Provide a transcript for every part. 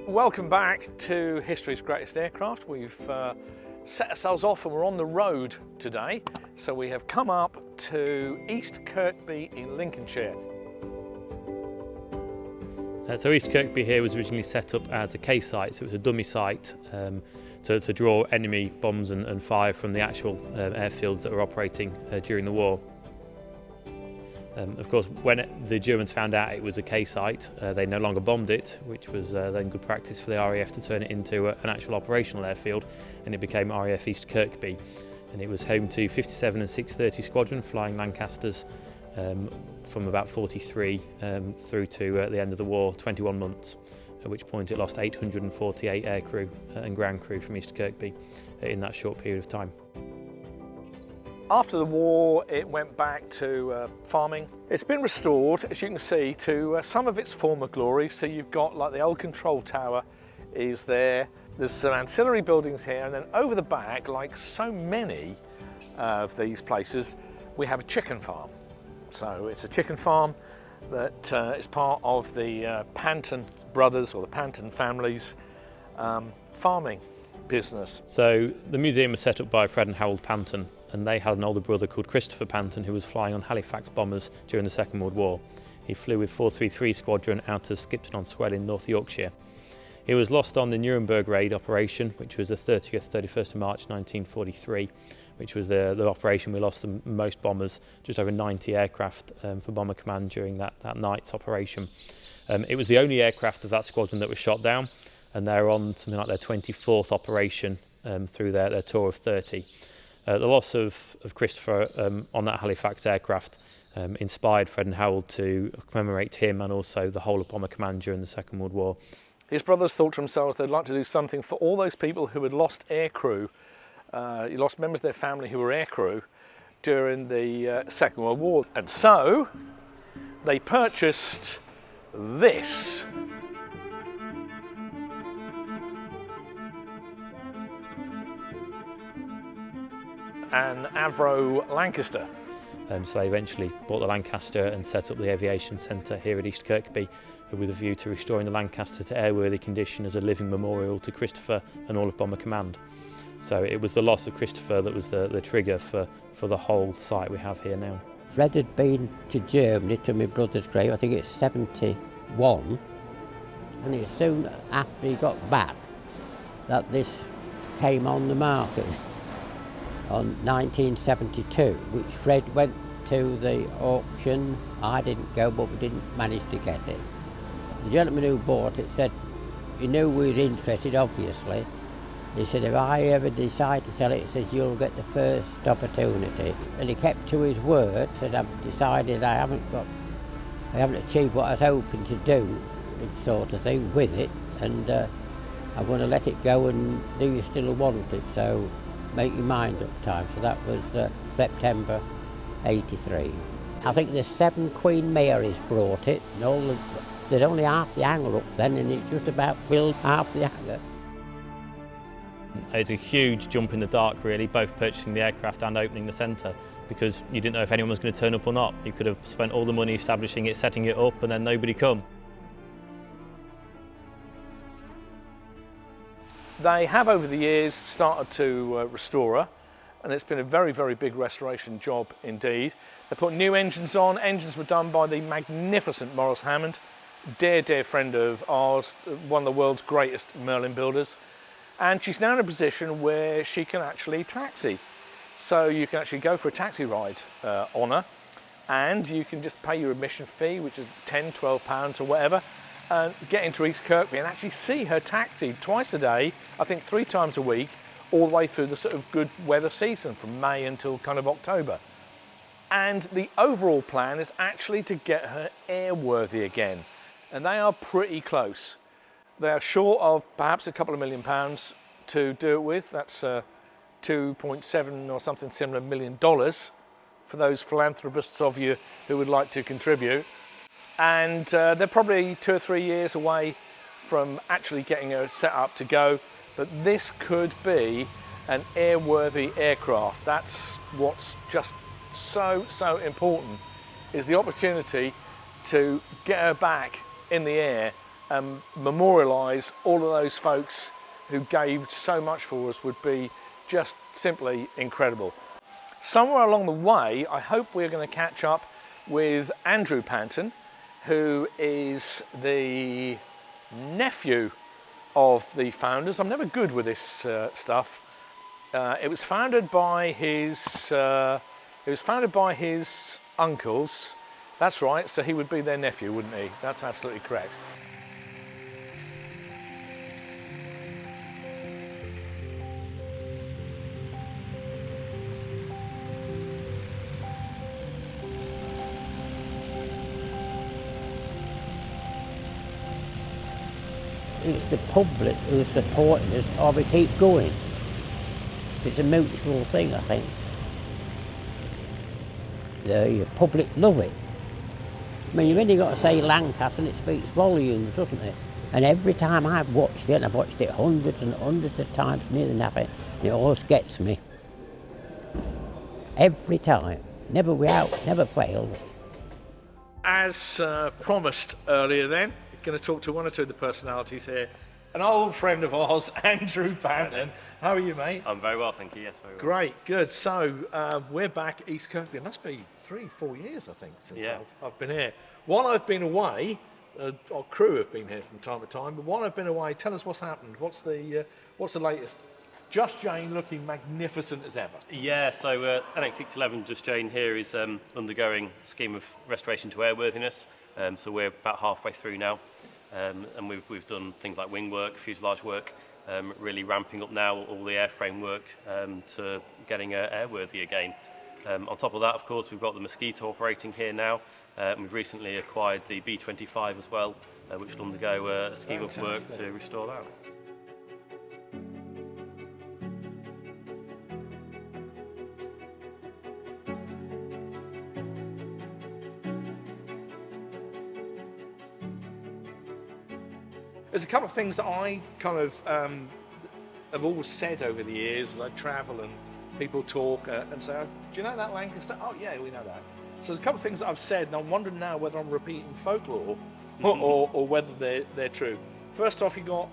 Welcome back to History's Greatest Aircraft. We've set ourselves off and we're on the road today. So we have come up to East Kirkby in Lincolnshire. So East Kirkby here was originally set up as a case site, so it was a dummy site to draw enemy bombs and fire from the actual airfields that were operating during the war. Of course, when the Germans found out it was a case site, they no longer bombed it, which was then good practice for the RAF to turn it into an actual operational airfield, and it became RAF East Kirkby. And it was home to 57 and 630 Squadron flying Lancasters from about 43 through to the end of the war, 21 months, at which point it lost 848 aircrew and ground crew from East Kirkby in that short period of time. After the war, it went back to farming. It's been restored, as you can see, to some of its former glory. So you've got like the old control tower is there. There's some ancillary buildings here, and then over the back, like so many of these places, we have a chicken farm. So it's a chicken farm that is part of the Panton brothers or the Panton family's farming business. So the museum was set up by Fred and Harold Panton, and they had an older brother called Christopher Panton who was flying on Halifax bombers during the Second World War. He flew with 433 Squadron out of Skipton-on-Swell in North Yorkshire. He was lost on the Nuremberg raid operation, which was the 30th, 31st of March 1943, which was the operation we lost the most bombers, just over 90 aircraft for Bomber Command during that night's operation. It was the only aircraft of that squadron that was shot down, and they're on something like their 24th operation through their tour of 30. The loss of Christopher on that Halifax aircraft inspired Fred and Harold to commemorate him and also the whole of Bomber Command during the Second World War. His brothers thought to themselves they'd like to do something for all those people who had lost aircrew, lost members of their family who were aircrew during the Second World War. And so they purchased this. An Avro Lancaster. So they eventually bought the Lancaster and set up the Aviation Centre here at East Kirkby with a view to restoring the Lancaster to airworthy condition as a living memorial to Christopher and all of Bomber Command. So it was the loss of Christopher that was the trigger for the whole site we have here now. Fred had been to Germany to my brother's grave, I think it's 71, and it was soon after he got back that this came on the market. On 1972, which Fred went to the auction. I didn't go, but we didn't manage to get it. The gentleman who bought it said he knew we were interested, obviously. He said, if I ever decide to sell it, he says, you'll get the first opportunity. And he kept to his word, said, I've decided I haven't achieved what I was hoping to do, sort of thing, with it, and I want to let it go, and do you still want it? So make your mind up time. So that was September 83. I think the 7 Queen Marys brought it, and there's only half the hangar up then, and it just about filled half the hangar. It's a huge jump in the dark, really, both purchasing the aircraft and opening the centre, because you didn't know if anyone was going to turn up or not. You could have spent all the money establishing it, setting it up, and then nobody come. They have over the years started to restore her, and it's been a very, very big restoration job indeed. They put new engines on. Engines were done by the magnificent Morris Hammond, dear friend of ours, one of the world's greatest Merlin builders. And she's now in a position where she can actually taxi. So you can actually go for a taxi ride on her, and you can just pay your admission fee, which is £10, £12 or whatever, and get into East Kirkby and actually see her taxi twice a day, I think 3 times a week, all the way through the sort of good weather season from May until kind of October. And the overall plan is actually to get her airworthy again. And they are pretty close. They are short of perhaps a couple of £1 million to do it with. That's 2.7 or something similar $1 million for those philanthropists of you who would like to contribute. And they're probably 2 or 3 years away from actually getting her set up to go. But this could be an airworthy aircraft. That's what's just so important, is the opportunity to get her back in the air memorialise all of those folks who gave so much for us would be just simply incredible. Somewhere along the way, I hope we're going to catch up with Andrew Panton, who is the nephew of the founders. I'm never good with this stuff. It was founded by his uncles. That's right, so he would be their nephew, wouldn't he? That's absolutely correct. It's the public who's supporting us, or we keep going. It's a mutual thing, I think. The public love it. I mean, you've only got to say Lancaster and it speaks volumes, doesn't it? And every time I've watched it, and I've watched it hundreds and hundreds of times, nearly nothing, it always gets me. Every time. Never without, never fails. As promised earlier then, going to talk to one or two of the personalities here. An old friend of ours, Andrew Panton. How are you, mate? I'm very well, thank you. Yes, very well. Great, good. So we're back at East Kirkby. It must be 3-4 years, I think, since I've been here. While I've been away, our crew have been here from time to time, but while I've been away, tell us what's happened. What's the latest? Just Jane looking magnificent as ever. Yeah, so NX611 Just Jane here is undergoing a scheme of restoration to airworthiness. So we're about halfway through now. And we've done things like wing work, fuselage work, really ramping up now all the airframe work to getting airworthy again. On top of that, of course, we've got the Mosquito operating here now. And we've recently acquired the B-25 as well, which will undergo a scheme of work to restore that. There's a couple of things that I kind of have always said over the years as I travel and people talk and say, oh, do you know that Lancaster? Oh yeah, we know that. So there's a couple of things that I've said and I'm wondering now whether I'm repeating folklore or whether they're true. First off, you've got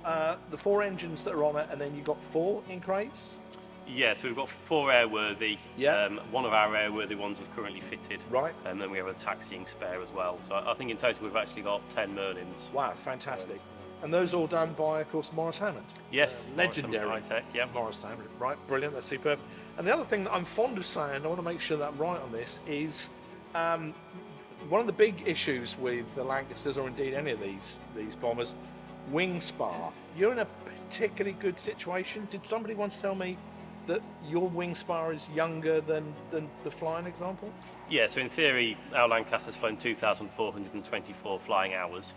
the 4 engines that are on it and then you've got 4 in crates? Yeah, so we've got 4 airworthy. Yeah. One of our airworthy ones is currently fitted. Right. And then we have a taxiing spare as well. So I think in total we've actually got 10 Merlins. Wow, fantastic. And those all done by, of course, Morris Hammond. Yes, legendary. High tech, yeah. Morris Hammond, right, brilliant, that's superb. And the other thing that I'm fond of saying, I want to make sure that I'm right on this, is one of the big issues with the Lancasters, or indeed any of these bombers, wing spar. You're in a particularly good situation. Did somebody once tell me that your wing spar is younger than the flying example? Yeah, so in theory, our Lancaster's flown 2,424 flying hours.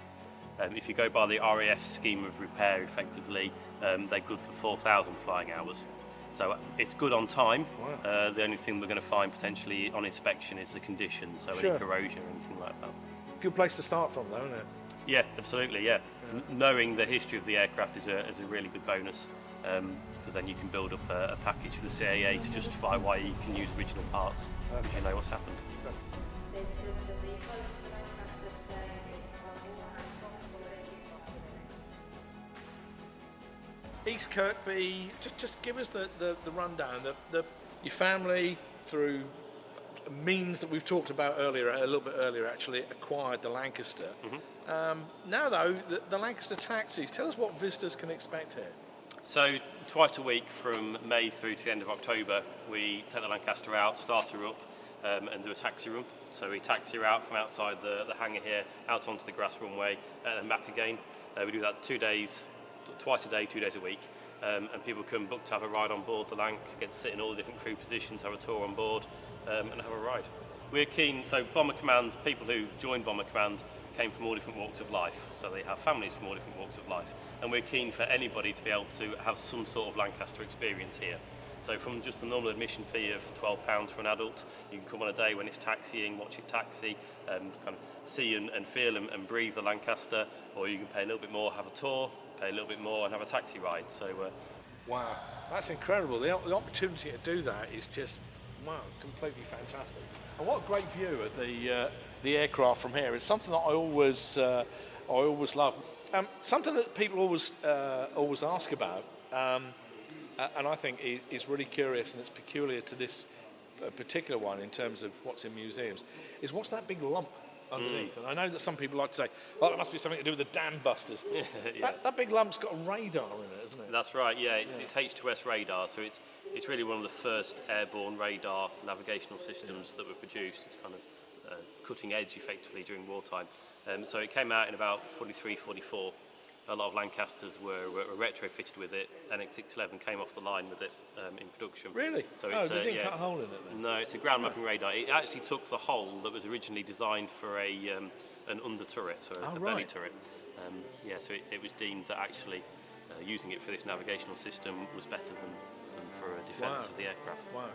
If you go by the RAF scheme of repair, effectively, they're good for 4,000 flying hours. So it's good on time. Wow. The only thing we're going to find potentially on inspection is the conditions, so any corrosion or anything like that. Good place to start from, though, isn't it? Yeah, absolutely, yeah. Knowing the history of the aircraft is a really good bonus, because then you can build up a package for the CAA to justify why you can use original parts, if you know what's happened. East Kirkby, just give us the rundown. Your family, through means that we've talked about earlier, a little bit earlier actually, acquired the Lancaster. Mm-hmm. Now though, the Lancaster taxis, tell us what visitors can expect here. So twice a week from May through to the end of October, we take the Lancaster out, start her up and do a taxi run. So we taxi her out from outside the hangar here, out onto the grass runway and then back again. We do that 2 days, twice a day, 2 days a week, and people can book to have a ride on board the Lanc, get to sit in all the different crew positions, have a tour on board, and have a ride. We're keen, so Bomber Command, people who joined Bomber Command came from all different walks of life, so they have families from all different walks of life, and we're keen for anybody to be able to have some sort of Lancaster experience here. So from just the normal admission fee of £12 for an adult, you can come on a day when it's taxiing, watch it taxi, kind of see and feel and breathe the Lancaster, or you can pay a little bit more, have a tour, pay a little bit more and have a taxi ride. So, wow, that's incredible. The opportunity to do that is just, wow, completely fantastic. And what a great view of the aircraft from here. It's something that I always love. Something that people always ask about, and I think is really curious, and it's peculiar to this particular one in terms of what's in museums, is what's that big lump underneath? And I know that some people like to say, "Oh, it must be something to do with the dam busters." Yeah. That big lump's got a radar in it, isn't it? That's right. Yeah, it's H2S radar, so it's really one of the first airborne radar navigational systems that were produced. It's kind of cutting edge, effectively, during wartime. So it came out in about 43, 44. A lot of Lancasters were retrofitted with it. NX611 came off the line with it in production. Really? So they didn't cut a hole in it then? No, it's a ground mapping radar. It actually took the hole that was originally designed for an under turret, so a belly turret. So it was deemed that actually using it for this navigational system was better than for a defence of the aircraft. Wow.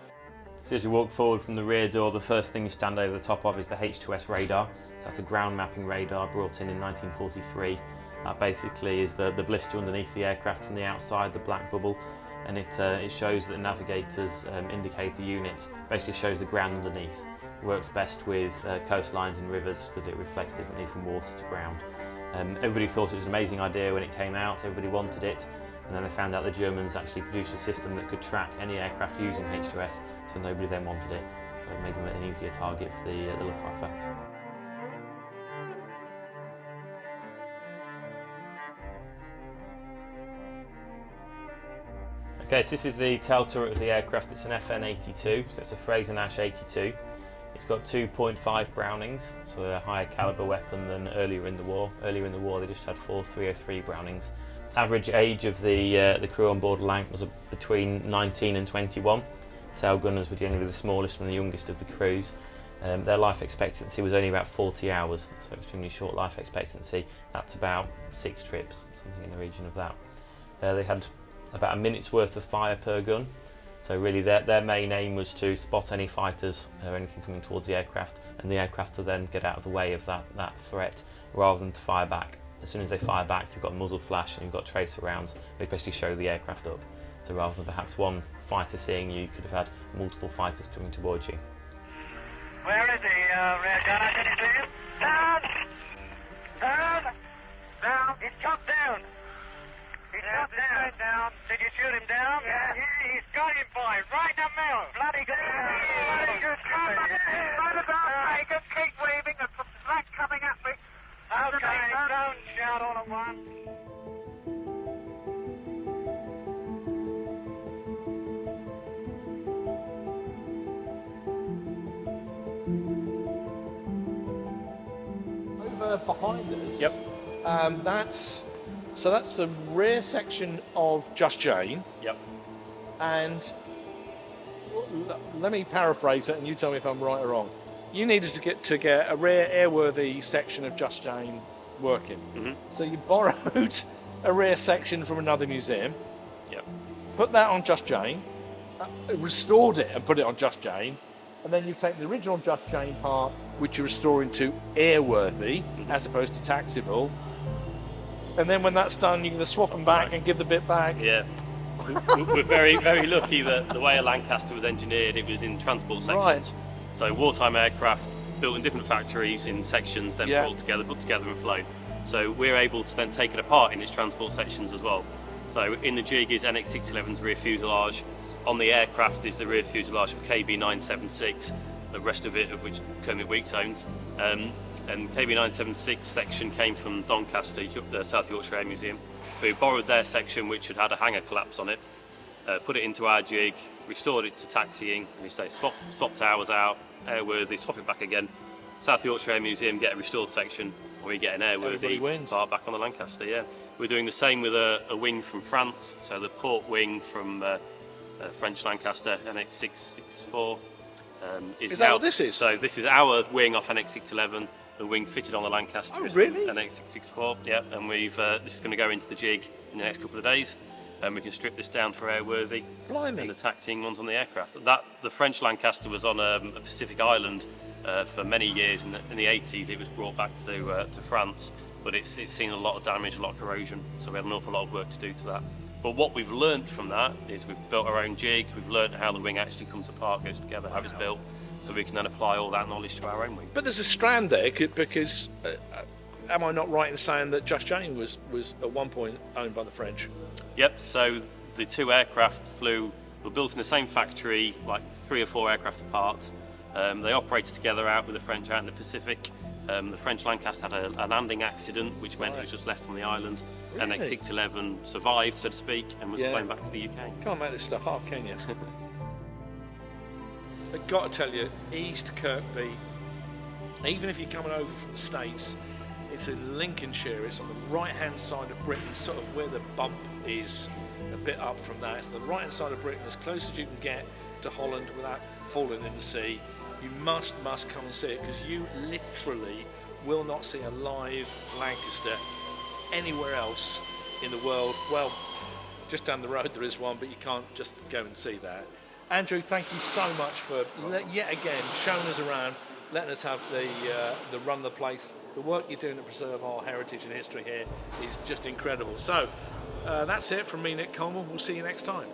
So as you walk forward from the rear door, the first thing you stand over the top of is the H2S radar. So that's a ground mapping radar brought in 1943. That basically is the blister underneath the aircraft from the outside, the black bubble, and it shows that the navigator's indicator unit basically shows the ground underneath. It works best with coastlines and rivers because it reflects differently from water to ground. Everybody thought it was an amazing idea when it came out, everybody wanted it, and then they found out the Germans actually produced a system that could track any aircraft using H2S, so nobody then wanted it, so it made them an easier target for the Luftwaffe. Okay, so this is the tail turret of the aircraft. It's an FN-82, so it's a Fraser-Nash 82. It's got 2.5 Brownings, so a higher caliber weapon than earlier in the war. Earlier in the war they just had 4 303 Brownings. Average age of the crew on board Lanc was between 19 and 21. Tail gunners were generally the smallest and the youngest of the crews. Their life expectancy was only about 40 hours, so extremely short life expectancy. That's about 6 trips, something in the region of that. They had about a minute's worth of fire per gun, so really their main aim was to spot any fighters or anything coming towards the aircraft, and the aircraft to then get out of the way of that threat rather than to fire back. As soon as they fire back, you've got muzzle flash and you've got tracer rounds, they basically show the aircraft up. So rather than perhaps one fighter seeing you, you could have had multiple fighters coming towards you. Where is the rear gunner? Can you see him? Down! Down! Down! He's shot down! He's shot down! Did you shoot him down? Yeah, he's got him, boys, right in the middle! Bloody good! Bloody good! Right about me! Just keep waving, there's some black coming at me! Okay, don't shout all at once! Behind us. Yep. That's the rear section of Just Jane. Yep. And let me paraphrase it, and you tell me if I'm right or wrong. You needed to get a rear airworthy section of Just Jane working. Mm-hmm. So you borrowed a rear section from another museum. Yep. Put that on Just Jane, restored it and put it on Just Jane. And then you take the original Just Jane part, which you're restoring to airworthy, as opposed to taxiable. And then when that's done, you can swap them back and give the bit back. Yeah. We're very, very lucky that the way a Lancaster was engineered, it was in transport sections. Right. So wartime aircraft built in different factories in sections, then put together and flown. So we're able to then take it apart in its transport sections as well. So in the jig is NX611's rear fuselage. On the aircraft is the rear fuselage of KB976, the rest of it of which Kermit Weeks owns. And KB976 section came from Doncaster, the South Yorkshire Aviation Museum. So we borrowed their section, which had a hangar collapse on it, put it into our jig, restored it to taxiing, and we say swap towers out, airworthy, swap it back again. South Yorkshire Aviation Museum get a restored section, and we get an airworthy part back on the Lancaster. Yeah, we're doing the same with a wing from France. So the port wing from French Lancaster NX664 is that what this is? So this is our wing off NX611. The wing fitted on the Lancaster. Oh, really? NX664. Yeah, and we've this is going to go into the jig in the next couple of days. And we can strip this down for airworthy. Blimey. And the taxiing ones on the aircraft. The French Lancaster was on a Pacific island for many years. In the 80s, it was brought back to France, but it's seen a lot of damage, a lot of corrosion. So we have an awful lot of work to do to that. But what we've learnt from that is we've built our own jig. We've learnt how the wing actually comes apart, goes together, how it's built. So we can then apply all that knowledge to our own wing. But there's a strand there because am I not right in saying that Just Jane was at one point owned by the French? Yep, so the two aircraft were built in the same factory, like 3 or 4 aircraft apart. They operated together out with the French out in the Pacific. The French Lancaster had a landing accident, which meant it was just left on the island. And Really? X611 survived, so to speak, and was Yeah. flown back to the UK. Can't make this stuff up, can you? I've got to tell you, East Kirkby, even if you're coming over from the States, it's in Lincolnshire, it's on the right-hand side of Britain, sort of where the bump is, a bit up from that. It's on the right-hand side of Britain, as close as you can get to Holland without falling in the sea. You must come and see it, because you literally will not see a live Lancaster anywhere else in the world. Well, just down the road there is one, but you can't just go and see that. Andrew, thank you so much for yet again showing us around, letting us have the run of the place. The work you're doing to preserve our heritage and history here is just incredible. So that's it from me, Nick Coleman. We'll see you next time.